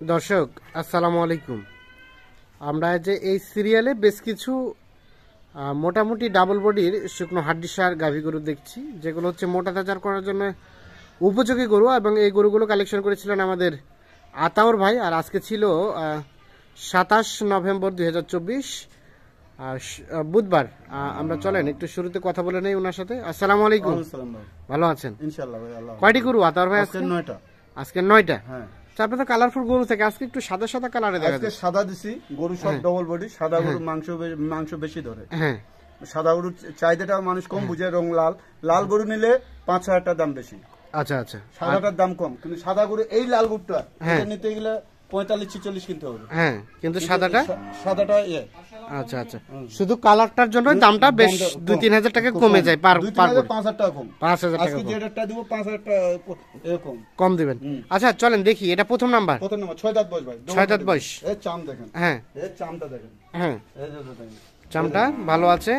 দর্শক আসসালামু আলাইকুম। আমরা যে এই সিরিয়ালে বেশ কিছু মোটামুটি ডাবল বডির শুকনো হাড্ডিসার গাভী গরু দেখছি, যেগুলো হচ্ছে মোটা তাজার করার জন্য উপযোগী গরু, এবং এই গরুগুলো কালেকশন করেছিলেন আমাদের আতাউর ভাই। আর আজকে ছিল 27 নভেম্বর 2024 বুধবার। আমরা চলেন একটু শুরুতে কথা বলে নেই ওনার সাথে। আসসালামু আলাইকুম। ভালো আছেন? ইনশাআল্লাহ ভাই। আল্লাহ কয়টি গরু আতাউর ভাই? আজকে 9টা। আজকে 9টা। হ্যাঁ, তারপরে তো কালারফুল গরু থেকে আজকে একটু সাদা সাদা কালারে দেখা আজকে যাচ্ছে। সাদা দিছি, গরু সব ডবল বডি। সাদা গরু মাংস বেশি ধরে। হ্যাঁ, সাদা গরুর চাহিদাটা মানুষ কম বুঝে, রং লাল। লাল গরু নিলে 5,000 টাকা দাম বেশি, আচ্ছা আচ্ছা। সাদাটার দাম কম। কিন্তু সাদা গরু এই লাল গরুটা এটা নিতে গেলে 45-46 কিনতে হবে। হ্যাঁ, কিন্তু সাদাটা আচ্ছা আচ্ছা, শুধু কালারটার জন্য দামটা বেশ 2-3 হাজার টাকা কমে যায় পার পার 5,000 টাকা কম। 5,000 টাকা আজকে যে রেটটা দিব 5,000 টাকা এরকম কম দিবেন। আচ্ছা চলেন দেখি, এটা প্রথম নাম্বার। প্রথম নাম্বার 6 দাঁত বয়স ভাই। 6 দাঁত বয়স। এই চাম দেখেন। হ্যাঁ, এই চামটা দেখেন। হ্যাঁ, এই যে দেখেন, চামটা ভালো আছে।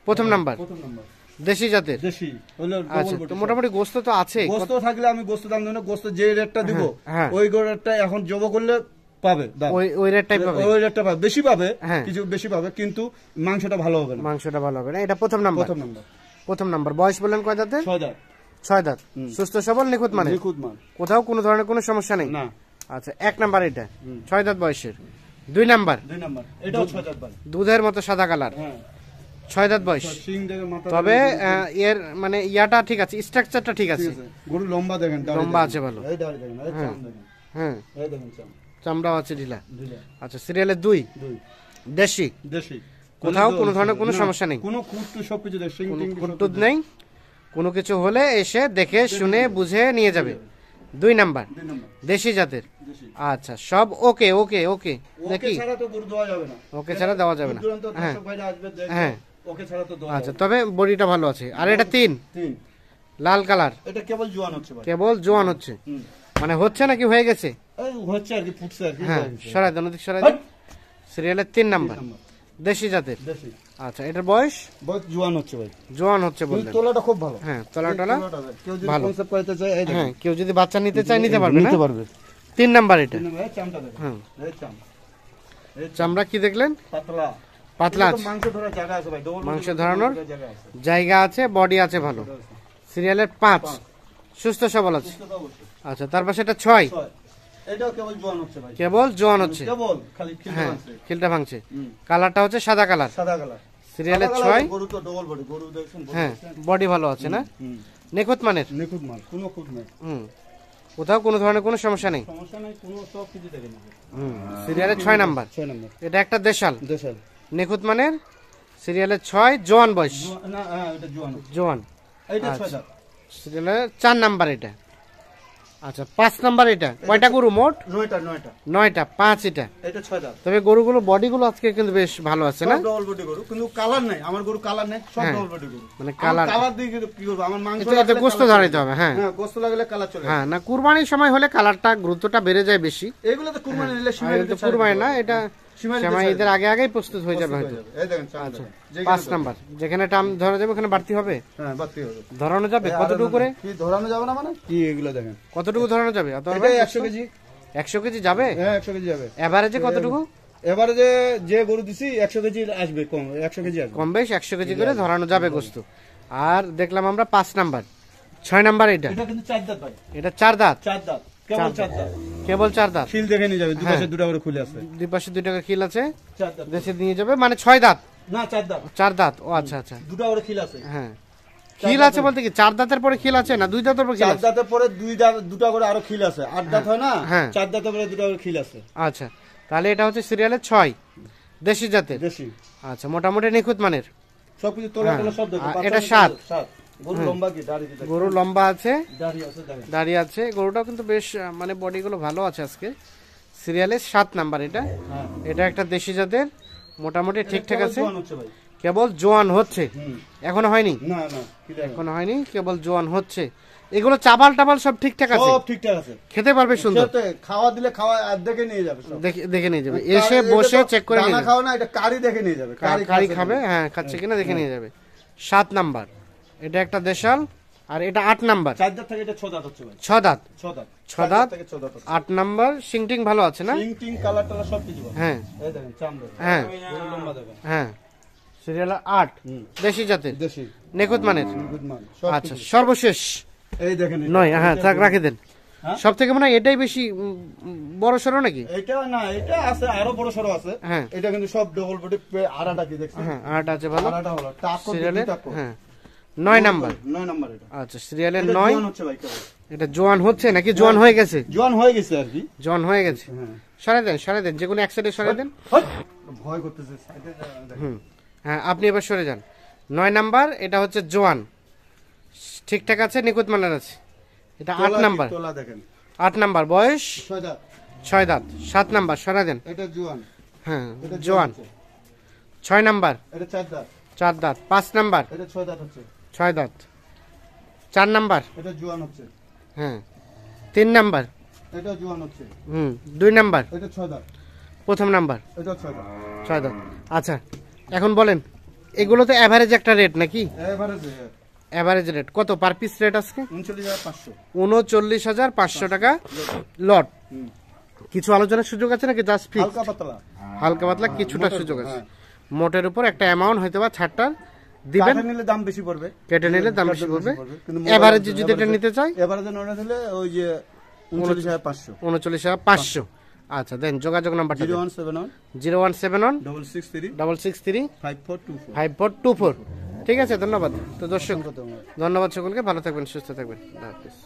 প্রথম নাম্বার, প্রথম নাম্বার দেশি জাতের। দেশি হলো আচ্ছা, ডবল বডি। তো মোটামুটি গোস্ত তো আছে। গোস্ত থাকলে আমি গোস্ত দাম দেব না। গোস্ত যে রেটটা দিব হ্যাঁ। ওই রেটটা এখন জব করলে পাবে দাম। ওই রেটটাই পাবে। ওই রেটটা পাবে, বেশি পাবে, হ্যাঁ। কিছু বেশি পাবে, কিন্তু মাংসটা ভালো হবে না। মাংসটা ভালো হবে না। এটা প্রথম নাম্বার। প্রথম নাম্বার। প্রথম নাম্বার। বয়স বললেন কয় দাঁতের? 6 দাঁত। 6 দাঁত। সুস্থ সবল, নিখুঁত মানে? নিখুঁত মাল। কোথাও কোনো ধরনের কোনো সমস্যা নেই? না। আচ্ছা, 1 নাম্বার এটা 6 দাঁত বয়সের। 2 নাম্বার, 2 নাম্বার এটাও 6 দাঁত ভাই। দুধের মতো সাদা কালার। হ্যাঁ, 6 দাঁত বয়স। সিং দেখে মাথা। তবে এর মানে ইয়াটা ঠিক আছে, স্ট্রাকচারটা ঠিক আছে। গরু লম্বা দেখেন, দাড়ি লম্বা দেখেন। আছে ভালো। এই দাড়ি দেখেন, এই চাম দেখেন। হ্যাঁ, এই দেখেন চাম। চামড়াও আছে ঢিলা। দিলে আচ্ছা, সিরিয়ালে 2 দেশি। দেশি। কোথাও কোনো ধরনের কোনো সমস্যা নেই? কোনো খুঁটটু সবকিছু দেখ, সিং টিং খুঁটটুদ নেই। কোনো কিছু হলে এসে দেখে শুনে বুঝে নিয়ে যাবে। 2 নাম্বার 2 নাম্বার দেশি জাতের। দেশি। আচ্ছা, সব ওকে ওকে ওকে। ওকে দেখি, ছাড়া তো গরু দেওয়া যাবে না। ওকে ছাড়া দেওয়া যাবে না। দূরান্ত হ্যাঁ দর্শক ভাইরা আসবে, দেখবে। হ্যাঁ। ওকে ছাড়া তো দেওয়া আচ্ছা, যাবে তবে বডিটা ভালো আছে। আর এটা 3 তিন। লাল কালার। এটা কেবল জোয়ান হচ্ছে ভাই। কেবল জোয়ান হচ্ছে, হুম। মানে হচ্ছে নাকি হয়ে গেছে? এই হচ্ছে আর কি, ফুটছে আর কি। হ্যাঁ, সরাই দেন, ওদিক সরাই দেন। সিরিয়ালের 3 নাম্বার দেশি জাতের। দেশি। আচ্ছা, এটার বয়স? বহুত জোয়ান হচ্ছে ভাই। জোয়ান হচ্ছে কিন্তু বললেন। তোলাটা খুব ভালো। হ্যাঁ, তলা টলা কেউ যদি ভালো। কনসেপ্ট করতে চায় এই দেখেন। হ্যাঁ, কেউ যদি বাচ্চা নিতে চায় নিতে পারবে না? নিতে পারবে। 3 নাম্বার এটা। এই চামটা দেখেন। হ্যাঁ, এই চাম। এই চামড়া কি দেখলেন? পাতলা। পাতলা এটা তো আছে, মাংস ধরার জায়গা আছে ভাই। ডবল মাংস ধরানোর জায়গা আছে। জায়গা আছে, বডি আছে ভালো। সিরিয়ালের 5 সুস্থ সবল আছে। বুঝতে তো অবশ্যই। আচ্ছা, তার পাশে এটা 6 ছয়। এটাও কেবল জোয়ান হচ্ছে ভাই। কেবল জোয়ান হচ্ছে। কেবল খালি খিলতে হ্যাঁ, আছে। খিলটা ভাঙছে। হুম। কালারটা হচ্ছে সাদা কালার। সাদা কালার। সিরিয়ালের সাদা 6। কালার, গরু তো ডবল বডি। গরু দেখছেন? হ্যাঁ, বডি ভালো আছে না? হুম। নিখুঁত মানের। নিখুঁত মাল, কোনো খুঁত নাই। হুম, কোথাও কোনো ধরনের কোনো সমস্যা নেই। সমস্যা নাই, কোনো সব কিছু দেখে নেবে। হুম, সিরিয়ালের 6 নাম্বার। 6 নম্বর এটা একটা দেশাল দেশাল। নিখুঁত মানের। সিরিয়ালের 6 জোয়ান বয়স। না, হ্যাঁ, এটা জোয়ান। জোয়ান। এইটা আচ্ছা। 6 দাঁত। সিরিয়ালের 4 নাম্বার এটা। আচ্ছা, 5 নাম্বার এটা। কয়টা গরু মোট? 9টা। 9টা। 5 এটা। এটা 6 দাঁত। তবে গরুগুলো বডিগুলো আজকে কিন্তু বেশ ভালো আছে না? সব ডবল বডি গরু, কিন্তু কালার নাই। আমার গরু কালার নাই, সব হ্যাঁ। ডবল বডি গরু। মানে আমার কালার কালার দিয়ে কি করব? আমার মাংস এতে লাগলে গোস্ত কালার ধরাইতে চলে হবে। হ্যাঁ যাবে। হ্যাঁ, গোস্ত লাগলে কালার চলে হ্যাঁ, না কুরবানির সময় হলে কালারটা গুরুত্বটা বেড়ে যায় বেশি। এগুলো তো কুরবানি নিলে আর সীমায় এটা তো কুরবানি না, এটা সেমাই ঈদের আগে আগেই প্রস্তুত হয়ে যাবে হয়তো। এই দেখেন চাম আচ্ছা, দেখেন। 5 নাম্বার যেখানে টাম ধরা যাবে ওখানে বাড়তি হবে, হ্যাঁ, বাড়তি হবে। ধরানো যাবে কতটুকু করে? কি ধরানো যাবে না মানে? কি এগুলো দেখেন। কতটুকু ধরানো যাবে? এটা 100 কেজি। 100 কেজি যাবে? হ্যাঁ, 100 কেজি যাবে। এভারেজে কতটুকু? এবারে যে গরু দিছি 100 কেজি আসবে, কম 100 কেজি আসবে। কম বেশ 100 কেজি করে ধরানো যাবে গোস্ত। আর দেখলাম আমরা 5 নাম্বার। 6 নাম্বার এটা। এটা কিন্তু 4 দাঁত ভাই। এটা 4 দাঁত। 4 দাঁত, কেবল 4 দাঁত। কেবল 4 দাঁত। খিল দেখে নিয়ে যাবে, দুপাশে দুটো করে খুলে আছে। দুই পাশে 2 টাকা খিল আছে, 4 দাঁত। দেশে নিয়ে যাবে মানে 6 দাঁত। না, 4 দাঁত। 4 দাঁত। ও আচ্ছা আচ্ছা, দুটো করে খিল আছে। হ্যাঁ। খিল আছে বলতে কি 4 দাঁতের পরে খিল আছে না 2 দাঁতের পরে খিল 4 আছে? দাঁতের পরে দুটো করে আরো খিল আছে। 8 দাঁত হয় না? হ্যাঁ। 4 দাঁতের পরে দুটো করে খিল আছে। আচ্ছা, তাহলে এটা হচ্ছে সিরিয়ালের 6 দেশি জাতের। দেশি। আচ্ছা, মোটামুটি নিখুঁত মানের। সবকিছু তোলা তোলা সব দেখো। এটা 7। গরু লম্বা কি দাড়ি দিতে? গরু লম্বা আছে, দাড়ি আছে দেখেন। দাঁড়িয়ে আছে। গরুটাও কিন্তু বেশ মানে বডিগুলো ভালো আছে আজকে। সিরিয়ালের 7 নাম্বার এটা। হ্যাঁ। এটা একটা দেশি জাতের, মোটামুটি ঠিকঠাক আছে। জোয়ান হচ্ছে ভাই। কেবল জোয়ান হচ্ছে, হুম। এখনো হয়নি। না না, কি দেখেন। এখনো হয়নি, কেবল জোয়ান হচ্ছে। এগুলো চাবাল টাবাল সব ঠিকঠাক আছে, সব ঠিকঠাক আছে। খেতে পারবে সুন্দর। খেতে খাওয়া দিলে খাওয়া দেখে নিয়ে যাবে সব। দেখে নিয়ে যাবে, এসে বসে চেক করে নিয়ে দানা যাবে। খাওয়া না, এটা কারি দেখে নিয়ে যাবে। কারি খাবে, হ্যাঁ খাচ্ছে কিনা দেখে নিয়ে যাবে। 7 নাম্বার এটা একটা দেশাল, আর এটা 8 নাম্বার। 4 দাঁত থেকে এটা 6 দাঁত হচ্ছে ভাই। 6 দাঁত। 6 দাঁত। 6 দাঁত থেকে 6 দাঁত হচ্ছে। 8 নাম্বার। সিংটিং ভালো আছে না? সিং কালার টালার সব কিছু ভালো। হ্যাঁ এই দেখেন চাম দেখেন। হ্যাঁ গরুর লম্বা দেখেন। হ্যাঁ সিরিয়াল 8 দেশি জাতের দেশি নিখুঁত মানের। গুড মান। আচ্ছা সর্বশেষ এই দেখেন 9। হ্যাঁ থাক রাখে দেন। হ্যাঁ? সব থেকে মনে হয় এটাই বেশি বড় সরো নাকি? এটা না, এটা আছে আরো বড় সরো আছে। হ্যাঁ এটা কিন্তু সব ডবল বডি আড়াটা কি দেখছেন? হ্যাঁ আট আছে ভালো আড়াটা হলো টাকো সিরিয়ালের। টাকো। হ্যাঁ 9 নাম্বার। 9 নাম্বার এটা। আচ্ছা সিরিয়ালের এটা 9। জোয়ান হচ্ছে ভাই কেবল। এটা জোয়ান হচ্ছে নাকি জোয়ান হয়ে গেছে? জোয়ান হয়ে গেছে আর কি। জোয়ান হয়ে গেছে। হ্যাঁ সরে দেন যে কোনো এক সাইডে সরে দেন। হট! ভয় করতেছে সাইডে দেখেন। হুম হ্যাঁ আপনি এবার সরে যান। 9 নাম্বার এটা হচ্ছে জোয়ান, ঠিকঠাক আছে, নিখুঁত মানের আছে। এটা 8 নাম্বার। তোলা দেখেন 8 নাম্বার বয়স 6 দাঁত। 6 দাঁত। 7 নাম্বার সরে দেন। এটা জোয়ান। হ্যাঁ এটা জোয়ান। হচ্ছে। 6 নাম্বার। এটা 4 দাঁত। 4 দাঁত। 5 নাম্বার। এটা 6 দাঁত হচ্ছে। 6 দাঁত। 4 নাম্বার। এটা জোয়ান হচ্ছে। হ্যাঁ 3 নাম্বার। এটা জোয়ান হচ্ছে। 2 নাম্বার। এটা 6 দাঁত। প্রথম নাম্বার। এটা 6 দাঁত। 6 দাঁত। আচ্ছা এখন বলেন এগুলো তো এভারেজ একটা রেট নাকি? এভারেজ এভারেজ রেট কত পার পিস রেট আজকে? 39500। 39500 টাকা লট। কিছু আলোচনার সুযোগ আছে নাকি? জাস্ট ফিক্স হালকা পাতলা। হালকা পাতলা কিছুটা মোটের সুযোগ উপর, আছে। হ্যাঁ। মোটের উপর একটা অ্যামাউন্ট হয়তো বা ছাড়টা দিবেন। কাঠে নিলে দাম বেশি পড়বে। কেটে নিলে দাম বেশি পড়বে। কিন্তু এভারেজে যদি এটা নিতে চাই এভারেজে নোটা দিলে ওই যে 39500। 39500। আচ্ছা দেন যোগাযোগ নাম্বারটা 0171 0171 663 663 5424। 5424। ঠিক আছে ধন্যবাদ। তো দর্শক ধন্যবাদ। ধন্যবাদ সকলকে, ভালো থাকবেন সুস্থ থাকবেন। আল্লাহ হাফেজ।